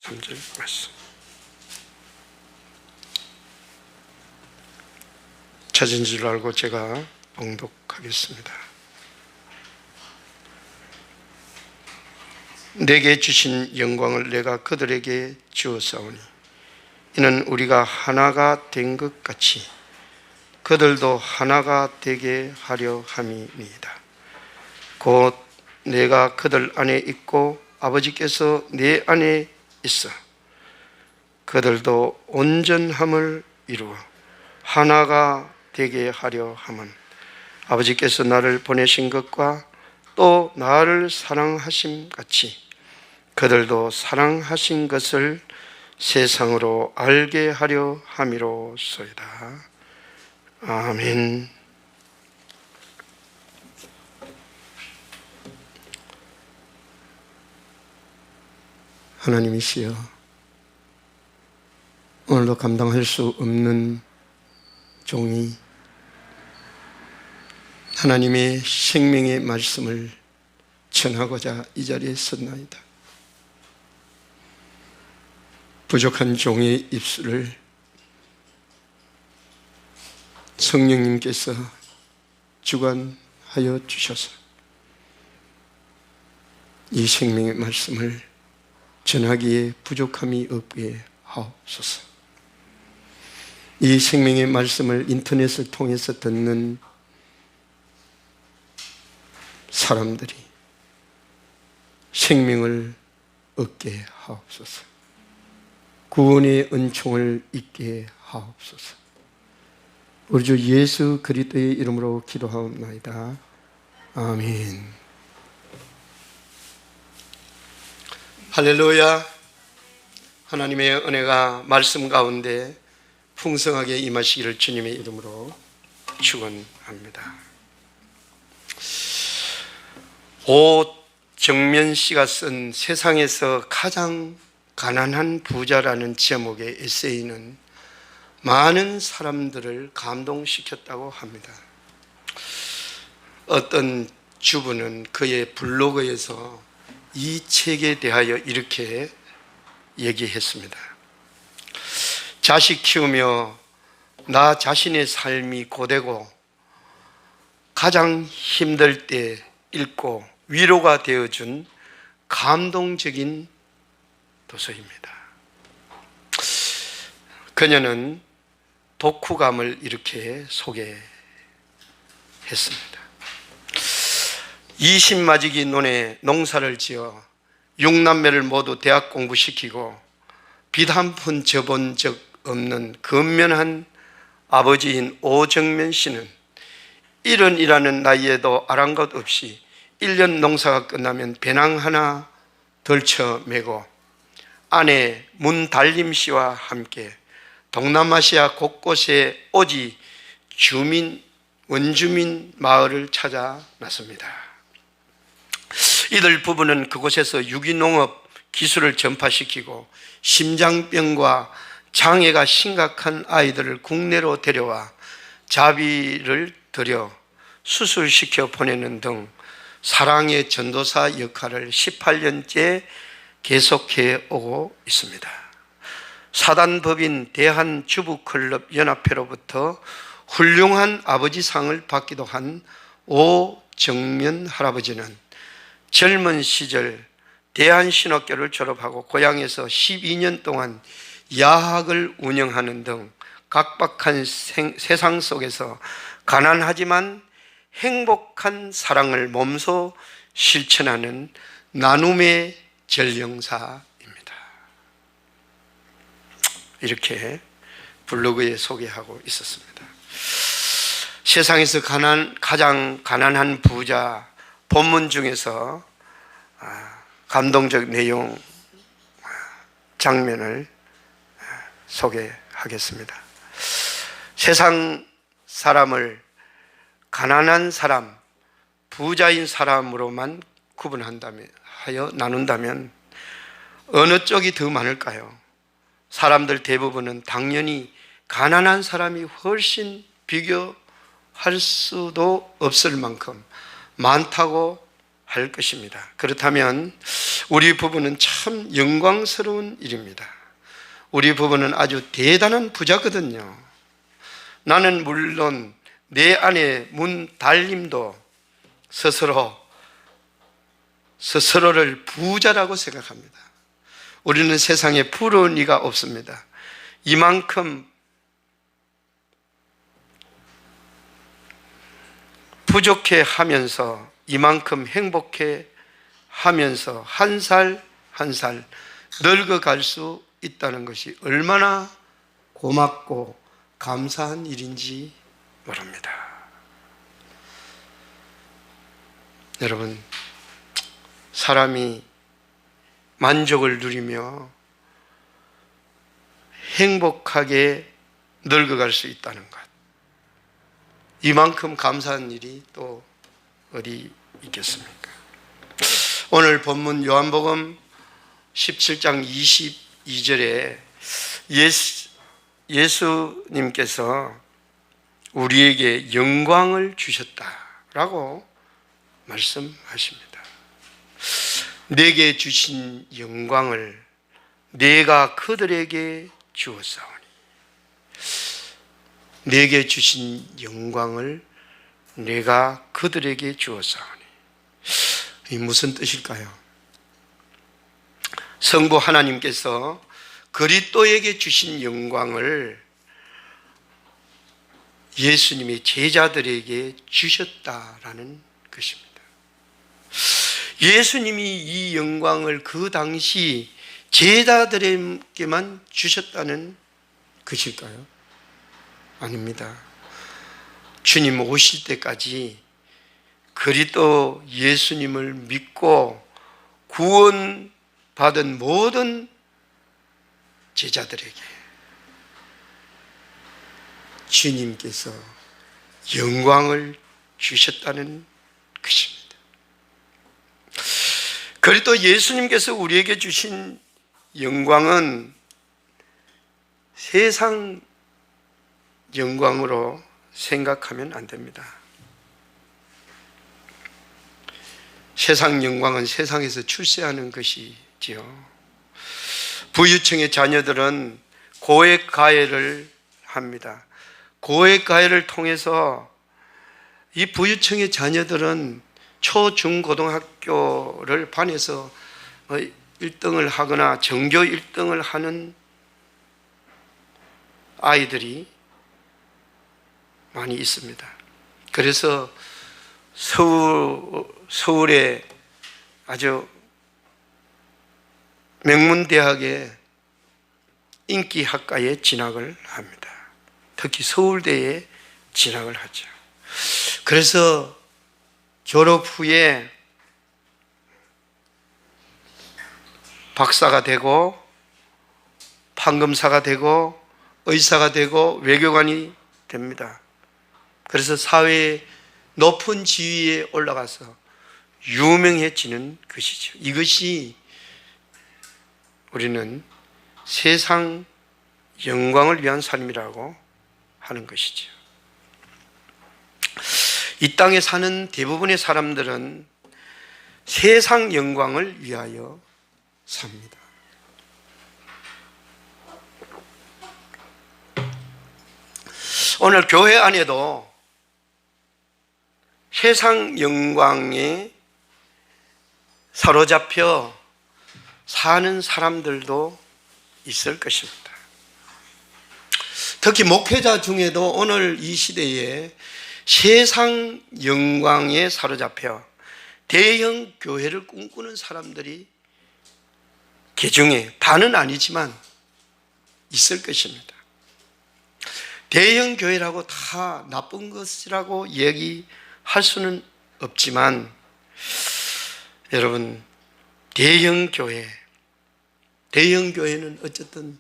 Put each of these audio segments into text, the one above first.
3절 말씀 찾은 줄 알고 제가 봉독하겠습니다. 내게 주신 영광을 내가 그들에게 주었사오니 이는 우리가 하나가 된 것 같이 그들도 하나가 되게 하려 함이니이다. 곧 내가 그들 안에 있고 아버지께서 내 안에 있어 그들도 온전함을 이루어 하나가 되게 하려 함은 아버지께서 나를 보내신 것과 또 나를 사랑하심 같이 그들도 사랑하신 것을 세상으로 알게 하려 함이로소이다. 아멘. 하나님이시여, 오늘도 감당할 수 없는 종이 하나님의 생명의 말씀을 전하고자 이 자리에 섰나이다. 부족한 종의 입술을 성령님께서 주관하여 주셔서 이 생명의 말씀을 전하기에 부족함이 없게 하옵소서. 이 생명의 말씀을 인터넷을 통해서 듣는 사람들이 생명을 얻게 하옵소서. 구원의 은총을 잊게 하옵소서. 우리 주 예수 그리스도의 이름으로 기도하옵나이다. 아멘. 할렐루야. 하나님의 은혜가 말씀 가운데 풍성하게 임하시기를 주님의 이름으로 축원합니다. 오정면 씨가 쓴 세상에서 가장 가난한 부자라는 제목의 에세이는 많은 사람들을 감동시켰다고 합니다. 어떤 주부는 그의 블로그에서 이 책에 대하여 이렇게 얘기했습니다. 자식 키우며 나 자신의 삶이 고되고 가장 힘들 때 읽고 위로가 되어준 감동적인 도서입니다. 그녀는 독후감을 이렇게 소개했습니다. 20마지기 논에 농사를 지어 6남매를 모두 대학 공부시키고 빚 한 푼 져본 적 없는 근면한 아버지인 오정면 씨는 70이라는 나이에도 아랑곳 없이 1년 농사가 끝나면 배낭 하나 덜쳐 메고 아내 문달림 씨와 함께 동남아시아 곳곳에 오지 원주민 마을을 찾아 나섭니다. 이들 부부는 그곳에서 유기농업 기술을 전파시키고 심장병과 장애가 심각한 아이들을 국내로 데려와 자비를 들여 수술시켜 보내는 등 사랑의 전도사 역할을 18년째 계속해 오고 있습니다. 사단법인 대한주부클럽 연합회로부터 훌륭한 아버지상을 받기도 한 오정면 할아버지는 젊은 시절 대한신학교를 졸업하고 고향에서 12년 동안 야학을 운영하는 등 각박한 세상 속에서 가난하지만 행복한 사랑을 몸소 실천하는 나눔의 전령사입니다. 이렇게 블로그에 소개하고 있었습니다. 세상에서 가장 가난한 부자 본문 중에서 감동적 내용 장면을 소개하겠습니다. 세상 사람을 가난한 사람, 부자인 사람으로만 나눈다면 어느 쪽이 더 많을까요? 사람들 대부분은 당연히 가난한 사람이 훨씬 비교할 수도 없을 만큼 많다고 할 것입니다. 그렇다면 우리 부부는 참 영광스러운 일입니다. 우리 부부는 아주 대단한 부자거든요. 나는 물론 내 아내 문달님도 스스로를 부자라고 생각합니다. 우리는 세상에 부러운 이가 없습니다. 이만큼 부족해 하면서 이만큼 행복해 하면서 한 살 한 살 늙어갈 수 있다는 것이 얼마나 고맙고 감사한 일인지 모릅니다. 여러분, 사람이 만족을 누리며 행복하게 늙어갈 수 있다는 것, 이만큼 감사한 일이 또 어디 있겠습니까? 오늘 본문 요한복음 17장 22절에 예수님께서 우리에게 영광을 주셨다라고 말씀하십니다. 내게 주신 영광을 내가 그들에게 주었사오니, 내게 주신 영광을 내가 그들에게 주었사오니, 이 무슨 뜻일까요? 성부 하나님께서 그리스도에게 주신 영광을 예수님이 제자들에게 주셨다라는 것입니다. 예수님이 이 영광을 그 당시 제자들에게만 주셨다는 것일까요? 아닙니다. 주님 오실 때까지 그리스도 예수님을 믿고 구원받은 모든 제자들에게 주님께서 영광을 주셨다는 것입니다. 그리스도 예수님께서 우리에게 주신 영광은 세상 영광으로 생각하면 안 됩니다. 세상 영광은 세상에서 출세하는 것이지요. 부유층의 자녀들은 고액 가해를 합니다. 고액 가해를 통해서 이 부유층의 자녀들은 초, 중, 고등학교를 반에서 1등을 하거나 전교 1등을 하는 아이들이 많이 있습니다. 그래서 서울의 아주 명문대학의 인기학과에 진학을 합니다. 특히 서울대에 진학을 하죠. 그래서 졸업 후에 박사가 되고 판검사가 되고 의사가 되고 외교관이 됩니다. 그래서 사회의 높은 지위에 올라가서 유명해지는 것이죠. 이것이 우리는 세상 영광을 위한 삶이라고 하는 것이죠. 이 땅에 사는 대부분의 사람들은 세상 영광을 위하여 삽니다. 오늘 교회 안에도 세상 영광에 사로잡혀 사는 사람들도 있을 것입니다. 특히 목회자 중에도 오늘 이 시대에 세상 영광에 사로잡혀 대형 교회를 꿈꾸는 사람들이 개중에 다는 아니지만 있을 것입니다. 대형 교회라고 다 나쁜 것이라고 얘기할 수는 없지만, 여러분, 대형 교회는 어쨌든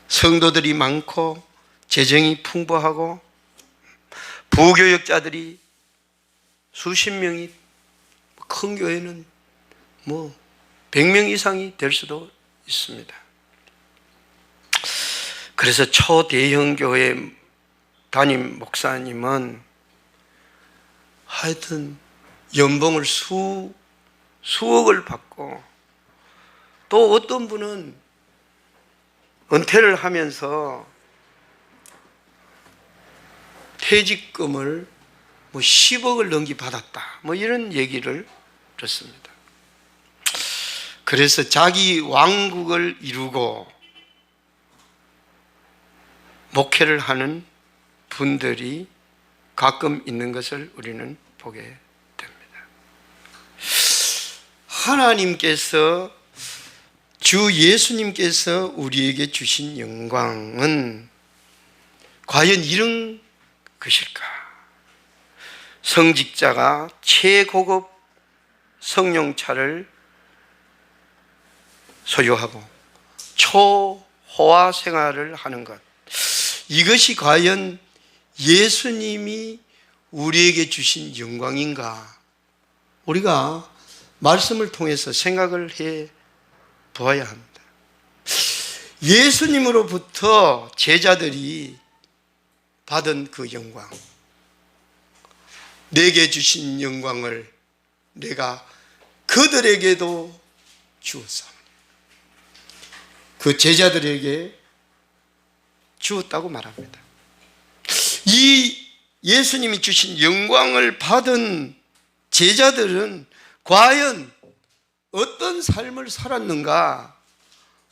성도들이 많고 재정이 풍부하고 부교역자들이 수십 명이, 큰 교회는 100명 이상이 될 수도 있습니다. 그래서 초대형 교회 담임 목사님은 하여튼 연봉을 수억을 받고, 또 어떤 분은 은퇴를 하면서 퇴직금을 10억을 넘게 받았다, 이런 얘기를 들었습니다. 그래서 자기 왕국을 이루고 목회를 하는 분들이 가끔 있는 것을 우리는 보게 됩니다. 하나님께서, 주 예수님께서 우리에게 주신 영광은 과연 이런 것일까? 성직자가 최고급 성령차를 소유하고 초호화 생활을 하는 것, 이것이 과연 예수님이 우리에게 주신 영광인가? 우리가 말씀을 통해서 생각을 해 보아야 합니다. 예수님으로부터 제자들이 받은 그 영광, 내게 주신 영광을 내가 그들에게도 주었사. 그 제자들에게 주었다고 말합니다. 이 예수님이 주신 영광을 받은 제자들은 과연 어떤 삶을 살았는가?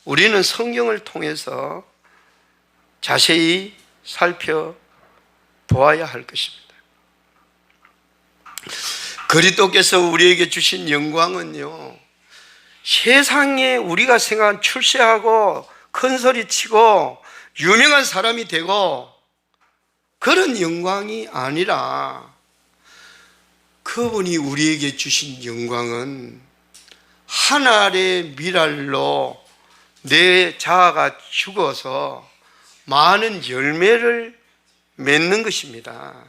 우리는 성경을 통해서 자세히 살펴보아야 할 것입니다. 그리스도께서 우리에게 주신 영광은요, 세상에 우리가 생각한 출세하고 큰 소리 치고 유명한 사람이 되고 그런 영광이 아니라, 그분이 우리에게 주신 영광은 한 알의 밀알로 내 자아가 죽어서 많은 열매를 맺는 것입니다.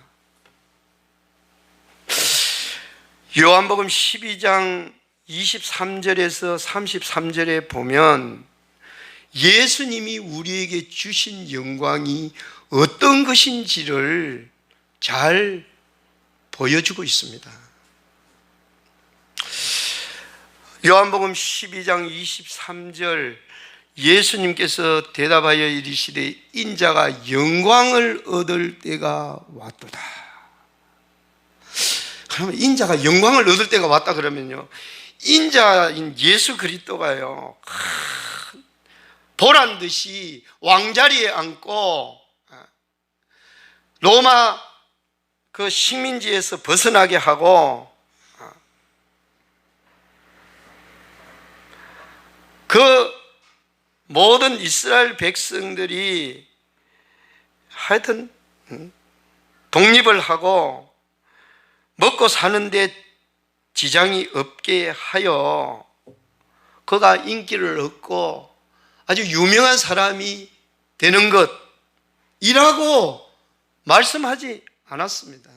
요한복음 12장 23절에서 33절에 보면 예수님이 우리에게 주신 영광이 어떤 것인지를 잘 보여주고 있습니다. 요한복음 12장 23절, 예수님께서 대답하여 이르시되 인자가 영광을 얻을 때가 왔도다. 그러면 인자가 영광을 얻을 때가 왔다 그러면요, 인자인 예수 그리스도가요, 보란 듯이 왕자리에 앉고 로마 그 식민지에서 벗어나게 하고 그 모든 이스라엘 백성들이 하여튼 독립을 하고 먹고 사는데 지장이 없게 하여 그가 인기를 얻고 아주 유명한 사람이 되는 것이라고 말씀하지 않았습니다.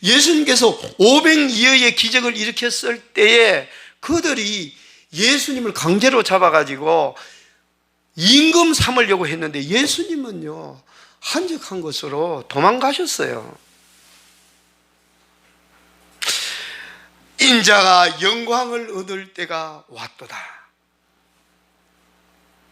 예수님께서 500여의 기적을 일으켰을 때에 그들이 예수님을 강제로 잡아가지고 임금 삼으려고 했는데 예수님은요, 한적한 곳으로 도망가셨어요. 인자가 영광을 얻을 때가 왔도다.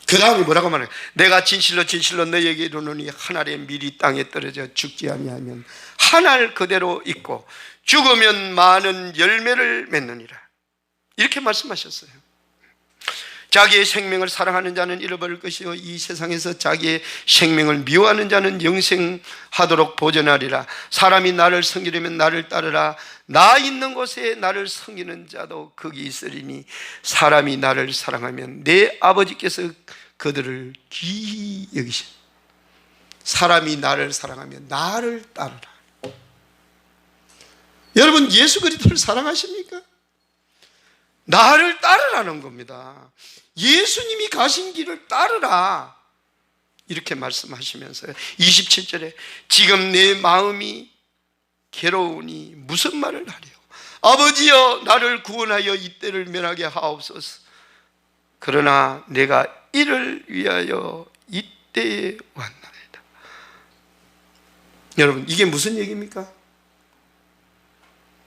그 다음에 뭐라고 말해요? 내가 진실로 진실로 너희에게 이르노니 한 알의 밀이 땅에 떨어져 죽지 아니하면 한 알 그대로 있고 죽으면 많은 열매를 맺느니라. 이렇게 말씀하셨어요. 자기의 생명을 사랑하는 자는 잃어버릴 것이요 이 세상에서 자기의 생명을 미워하는 자는 영생하도록 보존하리라. 사람이 나를 섬기려면 나를 따르라. 나 있는 곳에 나를 섬기는 자도 거기 있으리니 사람이 나를 사랑하면 내 아버지께서 그들을 귀히 여기시. 사람이 나를 사랑하면 나를 따르라. 여러분, 예수 그리스도를 사랑하십니까? 나를 따르라는 겁니다. 예수님이 가신 길을 따르라, 이렇게 말씀하시면서요, 27절에 지금 내 마음이 괴로우니 무슨 말을 하리요? 아버지여 나를 구원하여 이때를 면하게 하옵소서. 그러나 내가 이를 위하여 이때에 왔나이다. 여러분, 이게 무슨 얘기입니까?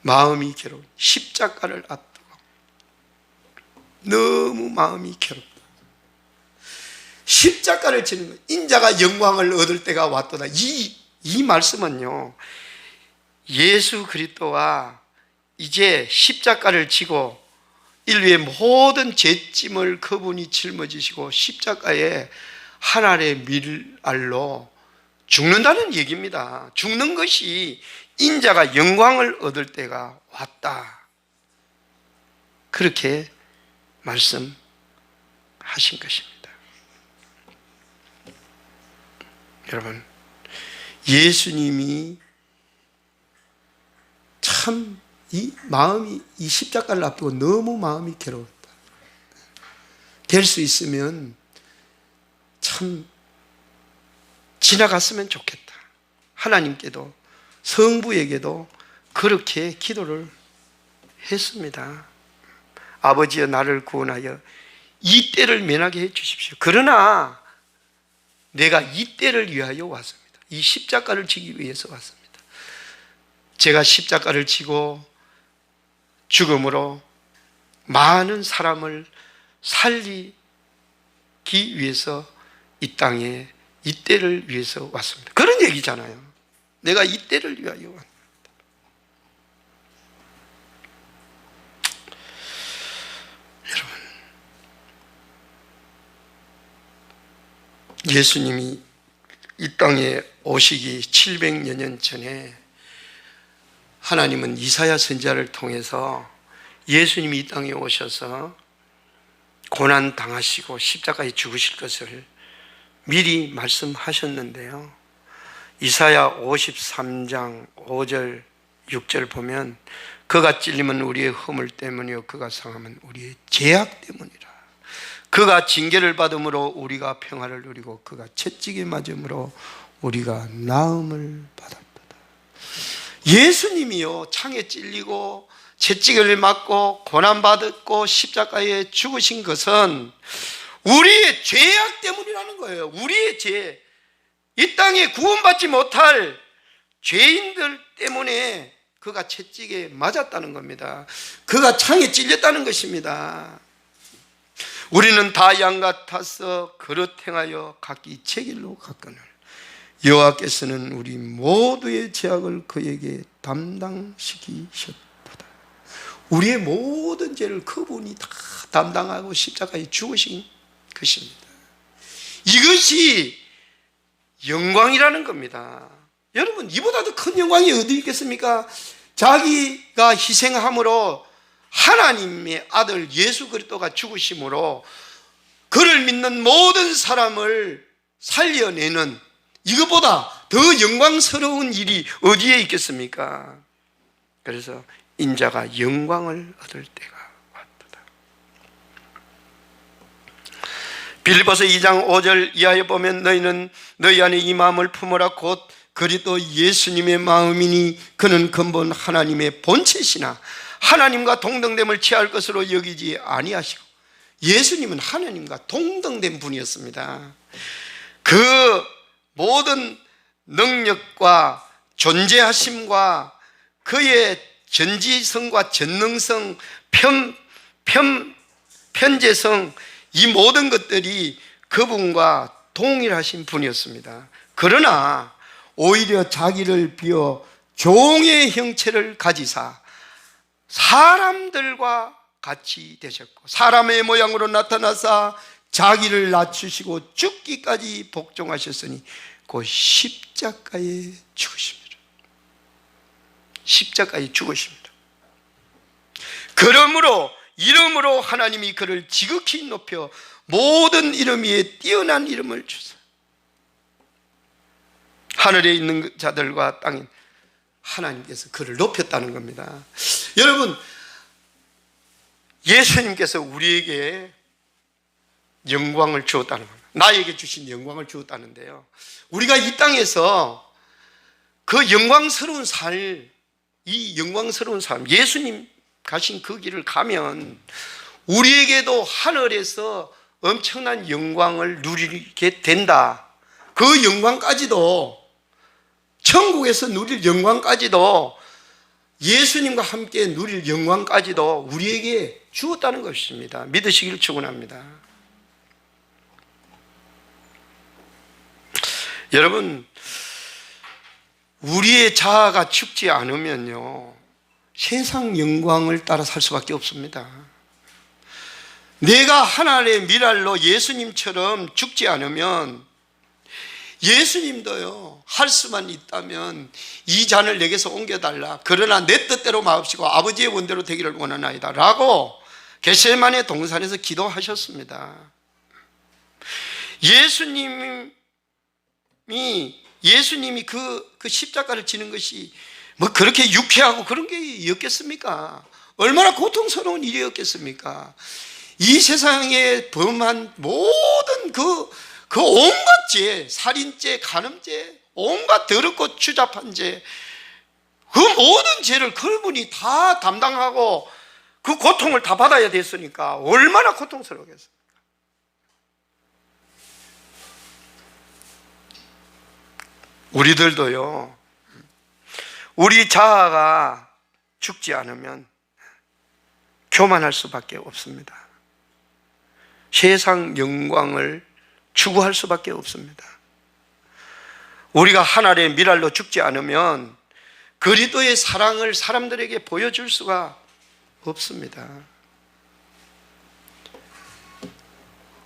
마음이 괴로운 십자가를 앞두고 너무 마음이 괴롭다. 십자가를 지는 것, 인자가 영광을 얻을 때가 왔도다. 이 말씀은요, 예수 그리스도와 이제 십자가를 지고 인류의 모든 죄짐을 그분이 짊어지시고 십자가에 하늘의 밀알로 죽는다는 얘기입니다. 죽는 것이 인자가 영광을 얻을 때가 왔다. 그렇게 말씀하신 것입니다. 여러분, 예수님이 참 이 마음이, 이 십자가를 앞두고 너무 마음이 괴로웠다. 될 수 있으면 참 지나갔으면 좋겠다. 하나님께도 성부에게도 그렇게 기도를 했습니다. 아버지여, 나를 구원하여 이 때를 면하게 해 주십시오. 그러나 내가 이 때를 위하여 왔습니다. 이 십자가를 지기 위해서 왔습니다. 제가 십자가를 지고 죽음으로 많은 사람을 살리기 위해서 이 땅에 이 때를 위해서 왔습니다. 그런 얘기잖아요. 내가 이 때를 위하여 왔습니다. 여러분, 예수님이 이 땅에 오시기 700여 년 전에 하나님은 이사야 선지자를 통해서 예수님이 이 땅에 오셔서 고난 당하시고 십자가에 죽으실 것을 미리 말씀하셨는데요, 이사야 53장 5절 6절 보면 그가 찔림은 우리의 허물 때문이요 그가 상함은 우리의 죄악 때문이라. 그가 징계를 받음으로 우리가 평화를 누리고 그가 채찍에 맞음으로 우리가 나음을 받았다. 예수님이요, 창에 찔리고 채찍을 맞고 고난받았고 십자가에 죽으신 것은 우리의 죄악 때문이라는 거예요. 우리의 죄, 이 땅에 구원받지 못할 죄인들 때문에 그가 채찍에 맞았다는 겁니다. 그가 창에 찔렸다는 것입니다. 우리는 다 양 같아서 그릇 행하여 각기 제 길로 갔거늘 여호와께서는 우리 모두의 죄악을 그에게 담당시키셨도다. 우리의 모든 죄를 그분이 다 담당하고 십자가에 죽으신 것입니다. 이것이 영광이라는 겁니다. 여러분, 이보다 더 큰 영광이 어디 있겠습니까? 자기가 희생함으로 하나님의 아들 예수 그리스도가 죽으심으로 그를 믿는 모든 사람을 살려내는 이것보다 더 영광스러운 일이 어디에 있겠습니까? 그래서 인자가 영광을 얻을 때가 왔다. 빌립보서 2장 5절 이하에 보면 너희는 너희 안에 이 마음을 품으라 곧 그리스도 예수님의 마음이니 그는 근본 하나님의 본체시나 하나님과 동등됨을 취할 것으로 여기지 아니하시고, 예수님은 하나님과 동등된 분이었습니다. 그 모든 능력과 존재하심과 그의 전지성과 전능성, 편재성, 이 모든 것들이 그분과 동일하신 분이었습니다. 그러나 오히려 자기를 비워 종의 형체를 가지사 사람들과 같이 되셨고 사람의 모양으로 나타나사 자기를 낮추시고 죽기까지 복종하셨으니 그 십자가에 죽으십니다. 십자가에 죽으십니다. 그러므로 이름으로 하나님이 그를 지극히 높여 모든 이름 위에 뛰어난 이름을 주사 하늘에 있는 자들과 땅에 하나님께서 그를 높였다는 겁니다. 여러분, 예수님께서 우리에게 영광을 주었다는 겁니다. 나에게 주신 영광을 주었다는데요, 우리가 이 땅에서 그 영광스러운 삶, 이 영광스러운 삶, 예수님 가신 그 길을 가면 우리에게도 하늘에서 엄청난 영광을 누리게 된다. 그 영광까지도, 천국에서 누릴 영광까지도 예수님과 함께 누릴 영광까지도 우리에게 주었다는 것입니다. 믿으시길 축원합니다. 여러분, 우리의 자아가 죽지 않으면요, 세상 영광을 따라 살 수밖에 없습니다. 내가 하나님의 미랄로 예수님처럼 죽지 않으면, 예수님도요, 할 수만 있다면 이 잔을 내게서 옮겨달라. 그러나 내 뜻대로 마옵시고 아버지의 원대로 되기를 원하나이다 라고 겟세마네 동산에서 기도하셨습니다. 예수님이 그 십자가를 지는 것이 뭐 그렇게 유쾌하고 그런 게였겠습니까? 얼마나 고통스러운 일이었겠습니까? 이 세상에 범한 모든 그 온갖 죄, 살인죄, 간음죄, 온갖 더럽고 추잡한 죄, 그 모든 죄를 그분이 다 담당하고 그 고통을 다 받아야 됐으니까 얼마나 고통스러웠겠어요. 우리들도요, 우리 자아가 죽지 않으면 교만할 수밖에 없습니다. 세상 영광을 추구할 수밖에 없습니다. 우리가 하나님의 미랄로 죽지 않으면 그리스도의 사랑을 사람들에게 보여줄 수가 없습니다.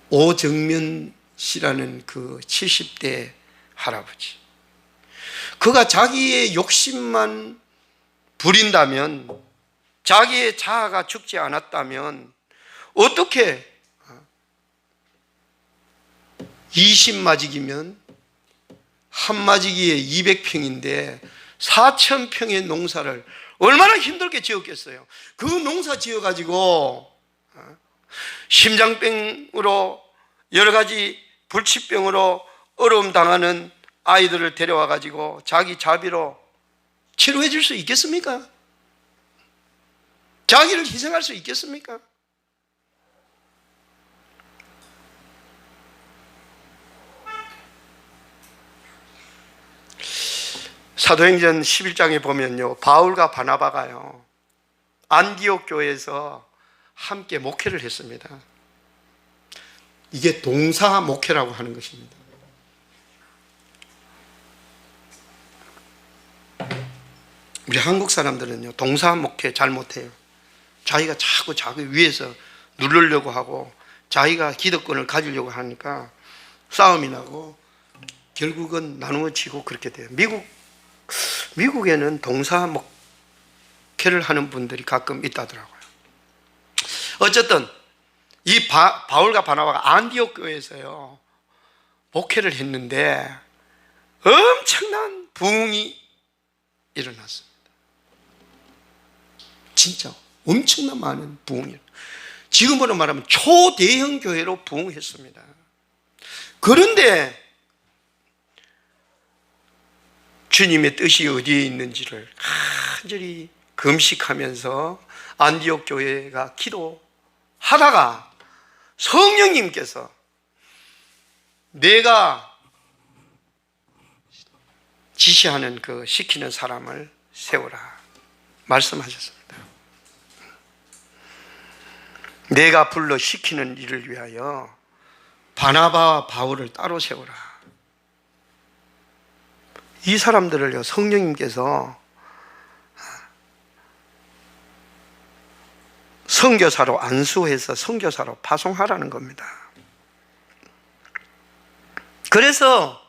오정면 씨라는 그 70대 할아버지, 그가 자기의 욕심만 부린다면, 자기의 자아가 죽지 않았다면 어떻게 20마지기면 한 마지기에 200평인데 4,000평의 농사를 얼마나 힘들게 지었겠어요. 그 농사 지어가지고 심장병으로 여러 가지 불치병으로 어려움 당하는 아이들을 데려와가지고 자기 자비로 치료해 줄 수 있겠습니까? 자기를 희생할 수 있겠습니까? 사도행전 11장에 보면요, 바울과 바나바가요, 안디옥 교회에서 함께 목회를 했습니다. 이게 동사 목회라고 하는 것입니다. 우리 한국 사람들은요, 동사 목회 잘 못해요. 자기가 자꾸 자기 위에서 누르려고 하고 자기가 기득권을 가지려고 하니까 싸움이 나고 결국은 나누어지고 그렇게 돼요. 미국에는 동사 목회를 하는 분들이 가끔 있다더라고요. 어쨌든 이 바울과 바나바가 안디옥 교회에서요 목회를 했는데 엄청난 부흥이 일어났습니다. 진짜 엄청난 많은 부흥이, 지금으로 말하면 초대형 교회로 부흥했습니다. 그런데 주님의 뜻이 어디에 있는지를 간절히 금식하면서 안디옥 교회가 기도하다가 성령님께서 내가 지시하는 그 시키는 사람을 세우라 말씀하셨습니다. 내가 불러 시키는 일을 위하여 바나바와 바울을 따로 세우라. 이 사람들을요, 성령님께서 선교사로 안수해서 선교사로 파송하라는 겁니다. 그래서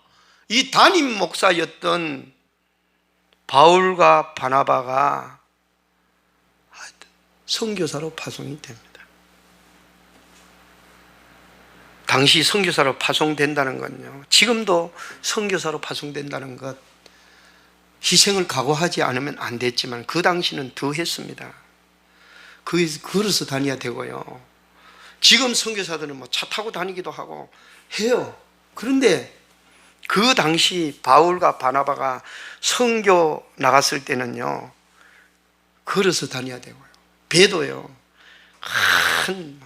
이 담임 목사였던 바울과 바나바가 선교사로 파송이 됩니다. 당시 선교사로 파송된다는 건요, 지금도 선교사로 파송된다는 것, 희생을 각오하지 않으면 안 됐지만 그 당시는 더 했습니다. 거기서 걸어서 다녀야 되고요. 지금 선교사들은 뭐 차 타고 다니기도 하고 해요. 그런데 그 당시 바울과 바나바가 선교 나갔을 때는요, 걸어서 다녀야 되고요. 배도요, 큰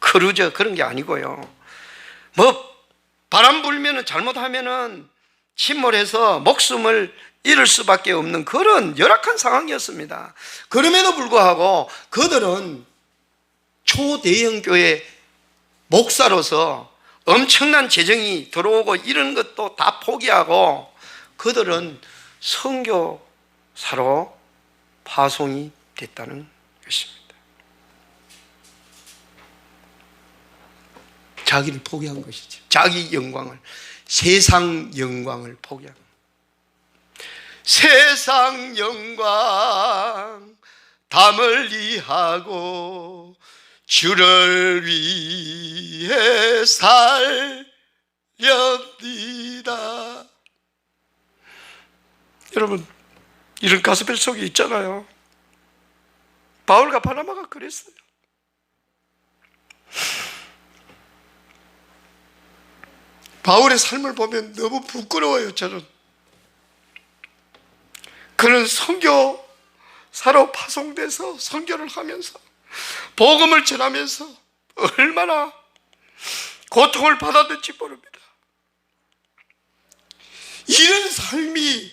크루저 그런 게 아니고요. 뭐 바람 불면은 잘못하면은 침몰해서 목숨을 이럴 수밖에 없는 그런 열악한 상황이었습니다. 그럼에도 불구하고 그들은 초대형 교회 목사로서 엄청난 재정이 들어오고 이런 것도 다 포기하고 그들은 선교사로 파송이 됐다는 것입니다. 자기를 포기한 것이죠. 자기 영광을, 세상 영광을 포기한 것. 세상 영광 다 멀리하고 주를 위해 살렵니다. 여러분, 이런 가스펠 속에 있잖아요. 바울과 바나바가 그랬어요. 바울의 삶을 보면 너무 부끄러워요. 저는 그는 선교사로 파송돼서 선교를 하면서 복음을 전하면서 얼마나 고통을 받았는지 모릅니다. 이런 삶이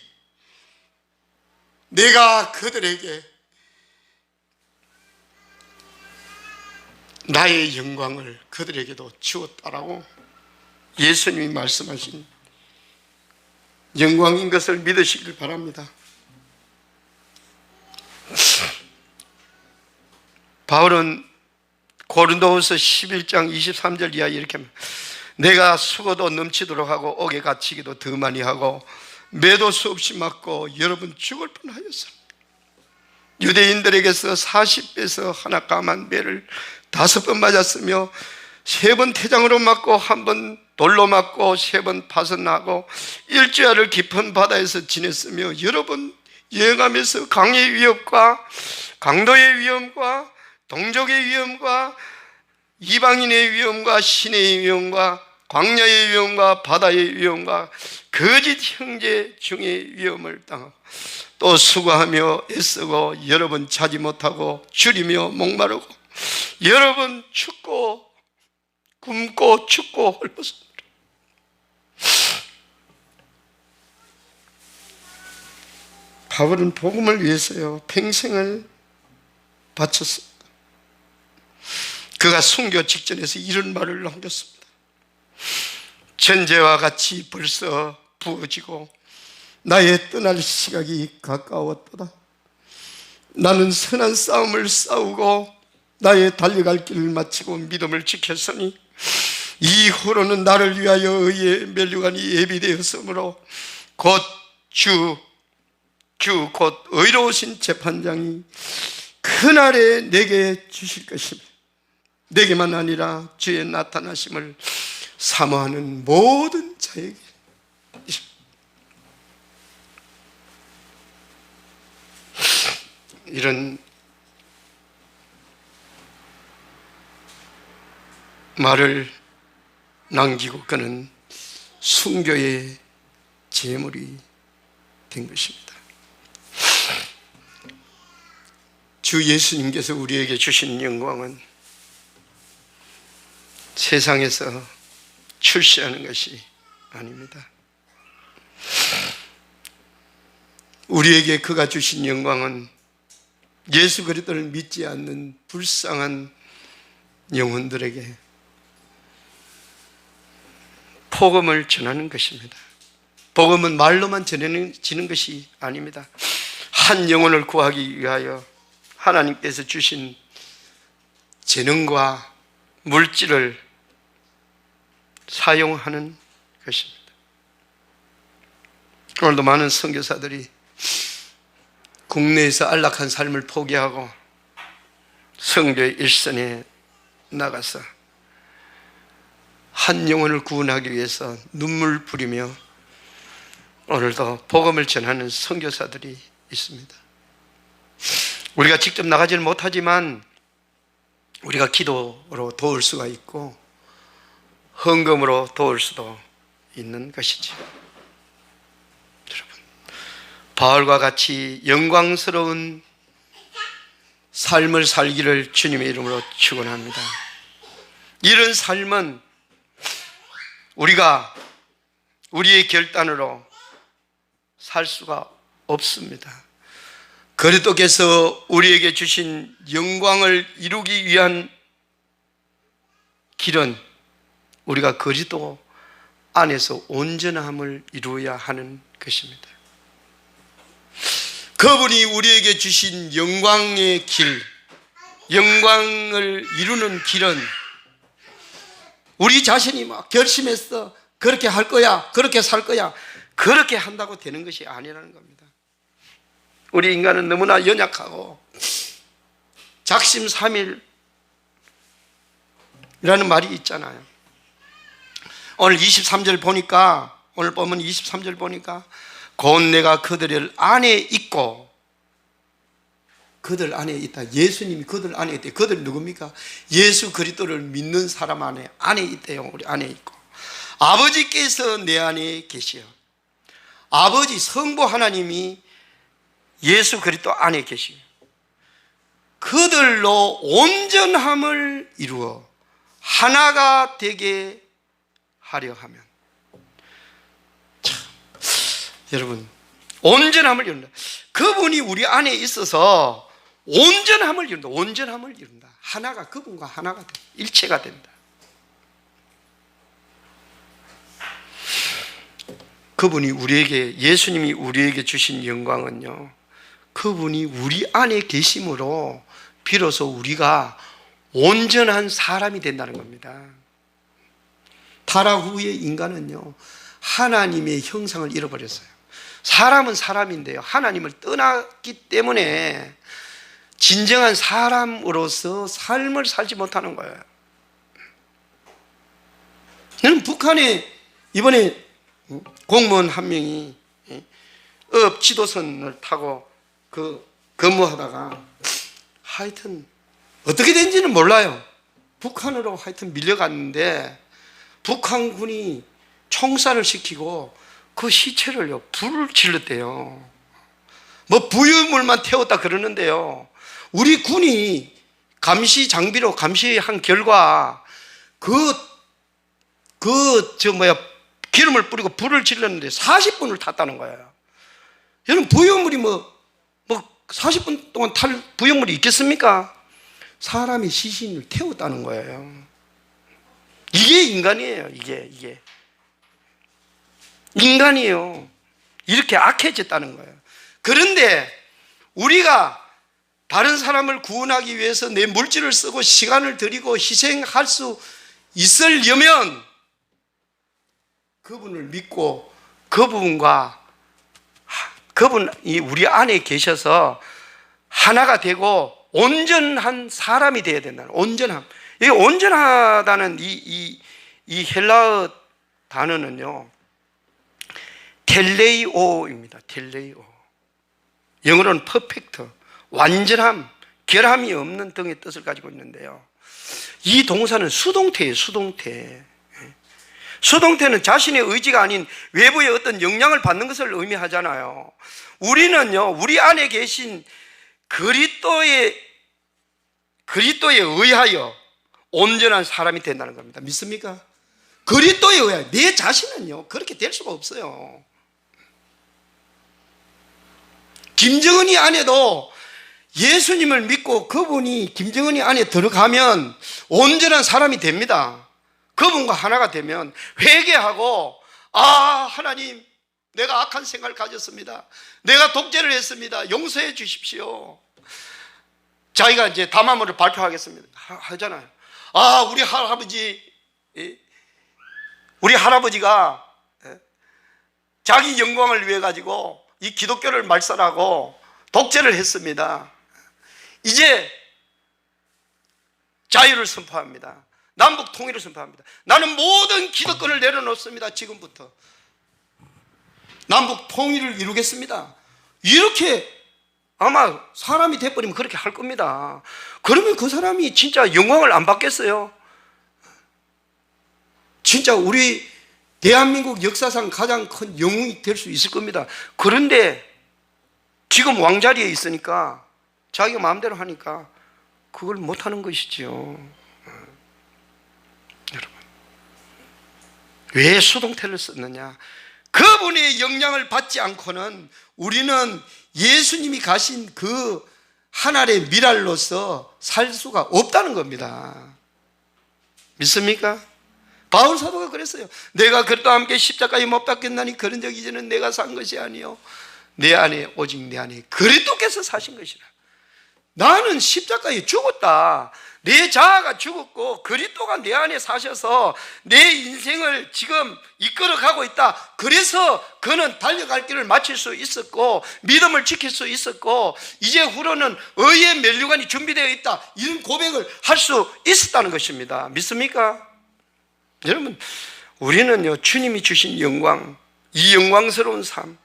내가 그들에게 나의 영광을 그들에게도 주었다라고 예수님이 말씀하신 영광인 것을 믿으시길 바랍니다. 바울은 고린도후서 11장 23절 이하에 이렇게 합니다. 내가 수고도 넘치도록 하고 옥에 갇히기도 더 많이 하고 매도 수없이 맞고 여러 번 죽을 뻔하였어. 유대인들에게서 40배에서 하나 까만 배를 5번 맞았으며 3번 태장으로 맞고 1번 돌로 맞고 3번 파선나고 일주일을 깊은 바다에서 지냈으며 여러 번 여행하면서 강의 위협과 강도의 위험과 동족의 위험과 이방인의 위험과 신의 위험과 광야의 위험과 바다의 위험과 거짓 형제 중의 위험을 당하고 또 수고하며 애쓰고 여러 번 자지 못하고 줄이며 목마르고 여러 번 춥고 굶고 춥고 헐벗습니다. 바울은 복음을 위해서요 평생을 바쳤습니다. 그가 순교 직전에서 이런 말을 남겼습니다. 전제와 같이 벌써 부어지고 나의 떠날 시각이 가까웠도다. 나는 선한 싸움을 싸우고 나의 달려갈 길을 마치고 믿음을 지켰으니 이후로는 나를 위하여 의의 면류관이 예비되었으므로 곧 곧 의로우신 재판장이 그날에 내게 주실 것이며 내게만 아니라 주의 나타나심을 사모하는 모든 자에게. 이런 말을 남기고 그는 순교의 제물이 된 것입니다. 주 예수님께서 우리에게 주신 영광은 세상에서 출시하는 것이 아닙니다. 우리에게 그가 주신 영광은 예수 그리스도를 믿지 않는 불쌍한 영혼들에게 복음을 전하는 것입니다. 복음은 말로만 전해지는 것이 아닙니다. 한 영혼을 구하기 위하여 하나님께서 주신 재능과 물질을 사용하는 것입니다. 오늘도 많은 선교사들이 국내에서 안락한 삶을 포기하고 선교의 일선에 나가서 한 영혼을 구원하기 위해서 눈물 뿌리며 오늘도 복음을 전하는 선교사들이 있습니다. 우리가 직접 나가지는 못하지만 우리가 기도로 도울 수가 있고 헌금으로 도울 수도 있는 것이죠. 여러분, 바울과 같이 영광스러운 삶을 살기를 주님의 이름으로 축원합니다. 이런 삶은 우리가 우리의 결단으로 살 수가 없습니다. 그리스도께서 우리에게 주신 영광을 이루기 위한 길은 우리가 그리스도 안에서 온전함을 이루어야 하는 것입니다. 그분이 우리에게 주신 영광의 길, 영광을 이루는 길은 우리 자신이 막 결심해서 그렇게 할 거야, 그렇게 살 거야, 그렇게 한다고 되는 것이 아니라는 겁니다. 우리 인간은 너무나 연약하고 작심삼일이라는 말이 있잖아요. 오늘 23절 보니까, 오늘 보면 23절 보니까 곧 내가 그들 안에 있고, 그들 안에 있다. 예수님이 그들 안에 있대. 그들 누굽니까? 예수 그리스도를 믿는 사람 안에 있대요. 우리 안에 있고, 아버지께서 내 안에 계시어. 아버지 성부 하나님이 예수 그리스도 안에 계시고 그들로 온전함을 이루어 하나가 되게 하려 하면, 참, 여러분, 온전함을 이룬다. 그분이 우리 안에 있어서 온전함을 이룬다. 온전함을 이룬다. 하나가, 그분과 하나가 된다. 일체가 된다. 그분이 우리에게, 예수님이 우리에게 주신 영광은요, 그분이 우리 안에 계심으로 비로소 우리가 온전한 사람이 된다는 겁니다. 타락 후의 인간은요, 하나님의 형상을 잃어버렸어요. 사람은 사람인데요, 하나님을 떠났기 때문에 진정한 사람으로서 삶을 살지 못하는 거예요. 저는 북한에 이번에 공무원 한 명이 업 지도선을 타고 근무하다가 하여튼 어떻게 된지는 몰라요. 북한으로 하여튼 밀려갔는데 북한군이 총살을 시키고 그 시체를요, 불을 질렀대요. 뭐 부유물만 태웠다 그러는데요, 우리 군이 감시 장비로 감시한 결과 기름을 뿌리고 불을 질렀는데 40분을 탔다는 거예요. 여러분, 부유물이 뭐 40분 동안 탈 부유물이 있겠습니까? 사람이 시신을 태웠다는 거예요. 이게 인간이에요. 이게 인간이에요. 이렇게 악해졌다는 거예요. 그런데 우리가 다른 사람을 구원하기 위해서 내 물질을 쓰고 시간을 들이고 희생할 수 있으려면 그분을 믿고 그분이 우리 안에 계셔서 하나가 되고 온전한 사람이 되어야 된다는, 온전함. 이 온전하다는 이 헬라어 단어는요, 텔레이오입니다. 텔레이오. 영어로는 퍼펙트, 완전함, 결함이 없는 등의 뜻을 가지고 있는데요, 이 동사는 수동태예요. 수동태. 수동태는 자신의 의지가 아닌 외부의 어떤 영향을 받는 것을 의미하잖아요. 우리는요, 우리 안에 계신 그리스도에 의하여 온전한 사람이 된다는 겁니다. 믿습니까? 그리스도에 의하여. 내 자신은요, 그렇게 될 수가 없어요. 김정은이 안에도 예수님을 믿고 그분이 김정은이 안에 들어가면 온전한 사람이 됩니다. 그분과 하나가 되면 회개하고, 하나님, 내가 악한 생각을 가졌습니다. 내가 독재를 했습니다. 용서해 주십시오. 자기가 이제 담화문을 발표하겠습니다. 하잖아요. 우리 할아버지가 자기 영광을 위해 가지고 이 기독교를 말살하고 독재를 했습니다. 이제 자유를 선포합니다. 남북 통일을 선포합니다. 나는 모든 기득권을 내려놓습니다. 지금부터 남북 통일을 이루겠습니다. 이렇게 아마 사람이 돼버리면 그렇게 할 겁니다. 그러면 그 사람이 진짜 영광을 안 받겠어요? 진짜 우리 대한민국 역사상 가장 큰 영웅이 될 수 있을 겁니다. 그런데 지금 왕자리에 있으니까 자기가 마음대로 하니까 그걸 못하는 것이죠. 여러분, 왜 수동태를 썼느냐? 그분의 영향을 받지 않고는 우리는 예수님이 가신 그 하늘의 미랄로서 살 수가 없다는 겁니다. 믿습니까? 바울 사도가 그랬어요. 내가 그리스도와 함께 십자가에 못 박혔나니 그런 적 이제는 내가 산 것이 아니요 내 안에 오직 내 안에 그리스도께서 사신 것이라. 나는 십자가에 죽었다. 내 자아가 죽었고 그리스도가 내 안에 사셔서 내 인생을 지금 이끌어가고 있다. 그래서 그는 달려갈 길을 마칠 수 있었고 믿음을 지킬 수 있었고 이제 후로는 의의 면류관이 준비되어 있다. 이런 고백을 할 수 있었다는 것입니다. 믿습니까? 여러분, 우리는요 주님이 주신 영광, 이 영광스러운 삶,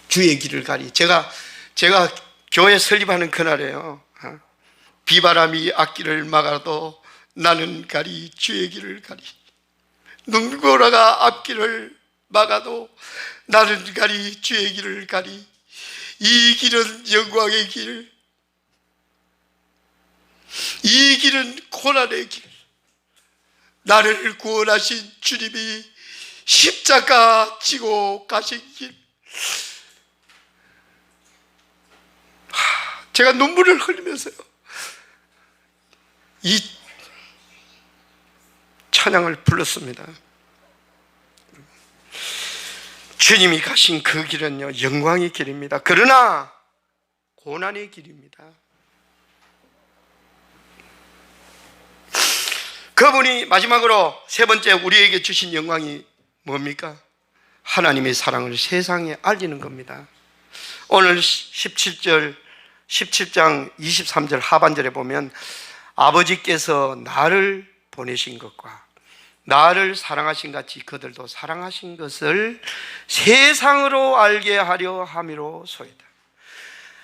주의 길을 가리. 제가 교회 설립하는 그날에요, 비바람이 앞길을 막아도 나는 가리 주의 길을 가리. 눈보라가 앞길을 막아도 나는 가리 주의 길을 가리. 이 길은 영광의 길, 이 길은 고난의 길. 나를 구원하신 주님이 십자가 지고 가신 길. 제가 눈물을 흘리면서요 이 찬양을 불렀습니다. 주님이 가신 그 길은요 영광의 길입니다. 그러나 고난의 길입니다. 그분이 마지막으로 세 번째 우리에게 주신 영광이 뭡니까? 하나님의 사랑을 세상에 알리는 겁니다. 오늘 17장 23절 하반절에 보면 아버지께서 나를 보내신 것과 나를 사랑하신 같이 그들도 사랑하신 것을 세상으로 알게 하려 함이로소이다.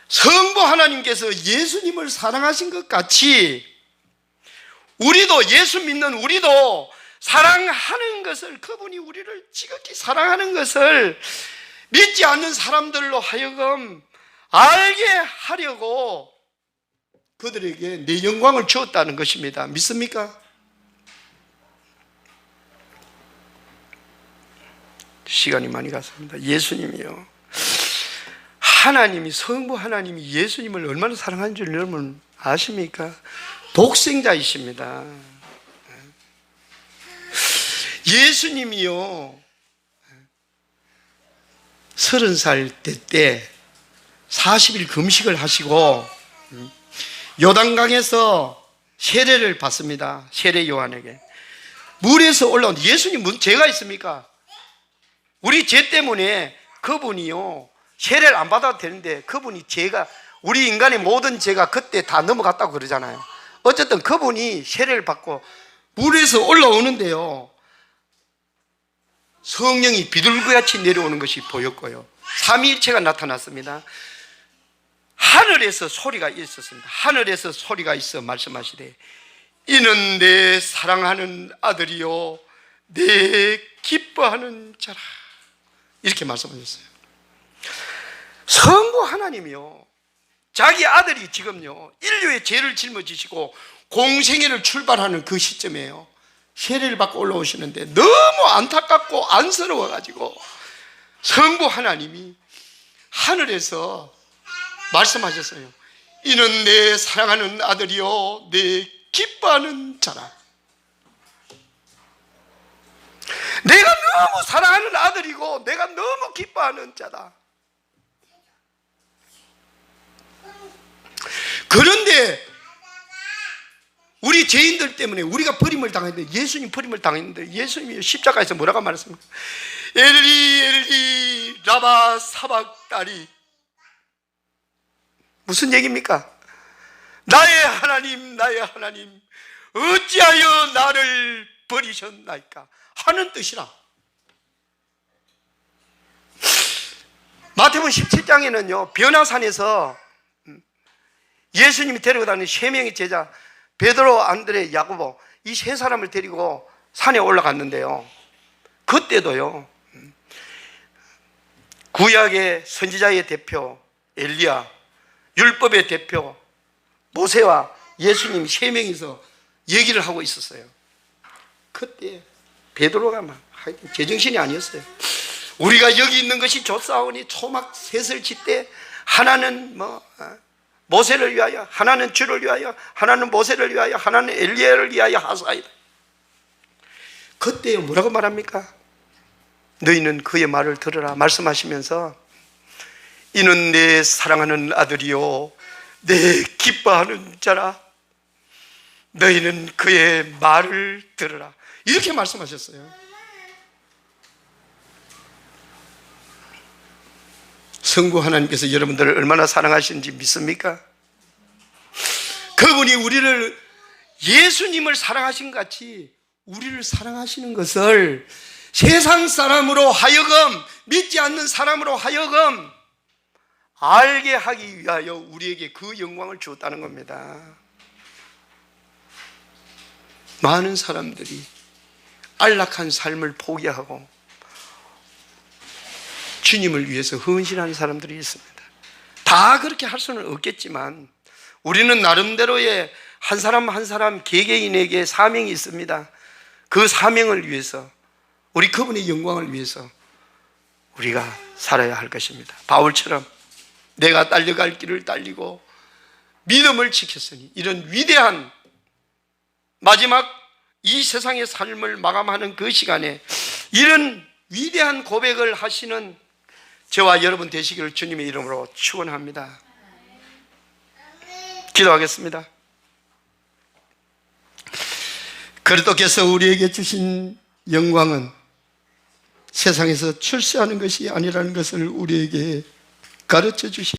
성부 하나님께서 예수님을 사랑하신 것 같이 우리도, 예수 믿는 우리도 사랑하는 것을, 그분이 우리를 지극히 사랑하는 것을 믿지 않는 사람들로 하여금 알게 하려고 그들에게 내 영광을 주었다는 것입니다. 믿습니까? 시간이 많이 갔습니다. 예수님이요, 하나님이, 성부 하나님이 예수님을 얼마나 사랑하는 줄 여러분 아십니까? 독생자이십니다. 예수님이요 30살 때 40일 금식을 하시고 요단강에서 세례를 받습니다. 세례 요한에게 물에서 올라온, 예수님 무슨 죄가 있습니까? 우리 죄 때문에 그분이요 세례를 안 받아도 되는데 그분이 죄가, 우리 인간의 모든 죄가 그때 다 넘어갔다고 그러잖아요. 어쨌든 그분이 세례를 받고 물에서 올라오는데요 성령이 비둘기같이 내려오는 것이 보였고요 삼위일체가 나타났습니다. 하늘에서 소리가 있었습니다. 하늘에서 소리가 있어 말씀하시되 이는 내 사랑하는 아들이요 내 기뻐하는 자라, 이렇게 말씀하셨어요. 성부 하나님이요 자기 아들이 지금요 인류의 죄를 짊어지시고 공생애를 출발하는 그 시점에요 세례를 받고 올라오시는데 너무 안타깝고 안쓰러워가지고 성부 하나님이 하늘에서 말씀하셨어요. 이는 내 사랑하는 아들이요 내 기뻐하는 자라. 내가 너무 사랑하는 아들이고 내가 너무 기뻐하는 자다. 그런데 우리 죄인들 때문에 우리가 버림을 당했는데, 예수님 버림을 당했는데 예수님이 십자가에서 뭐라고 말했습니까? 엘리 엘리 라마 사박다니. 무슨 얘기입니까? 나의 하나님 나의 하나님 어찌하여 나를 버리셨나이까 하는 뜻이라. 마태복음 17장에는요 변화산에서 예수님이 데리고 다니는 세 명의 제자 베드로, 안드레, 야고보, 이 세 사람을 데리고 산에 올라갔는데요 그때도요 구약의 선지자의 대표 엘리야, 율법의 대표 모세와 예수님 세 명이서 얘기를 하고 있었어요. 그때 베드로가 막 제정신이 아니었어요. 우리가 여기 있는 것이 좋사오니 초막 셋을 짓되 하나는 모세를 위하여, 하나는 주를 위하여, 하나는 모세를 위하여, 하나는 엘리야를 위하여 하사이다. 그때 뭐라고 말합니까? 너희는 그의 말을 들으라 말씀하시면서 이는 내 사랑하는 아들이요 내 기뻐하는 자라, 너희는 그의 말을 들으라, 이렇게 말씀하셨어요. 성부 하나님께서 여러분들을 얼마나 사랑하시는지 믿습니까? 그분이 우리를, 예수님을 사랑하신 것 같이 우리를 사랑하시는 것을 세상 사람으로 하여금, 믿지 않는 사람으로 하여금 알게 하기 위하여 우리에게 그 영광을 주었다는 겁니다. 많은 사람들이 안락한 삶을 포기하고 주님을 위해서 헌신하는 사람들이 있습니다. 다 그렇게 할 수는 없겠지만 우리는 나름대로의 한 사람 한 사람 개개인에게 사명이 있습니다. 그 사명을 위해서, 우리 그분의 영광을 위해서 우리가 살아야 할 것입니다. 바울처럼 내가 달려갈 길을 달리고 믿음을 지켰으니, 이런 위대한 마지막 이 세상의 삶을 마감하는 그 시간에 이런 위대한 고백을 하시는 저와 여러분 되시기를 주님의 이름으로 축원합니다. 기도하겠습니다. 그리스도께서 우리에게 주신 영광은 세상에서 출세하는 것이 아니라는 것을 우리에게 가르쳐 주시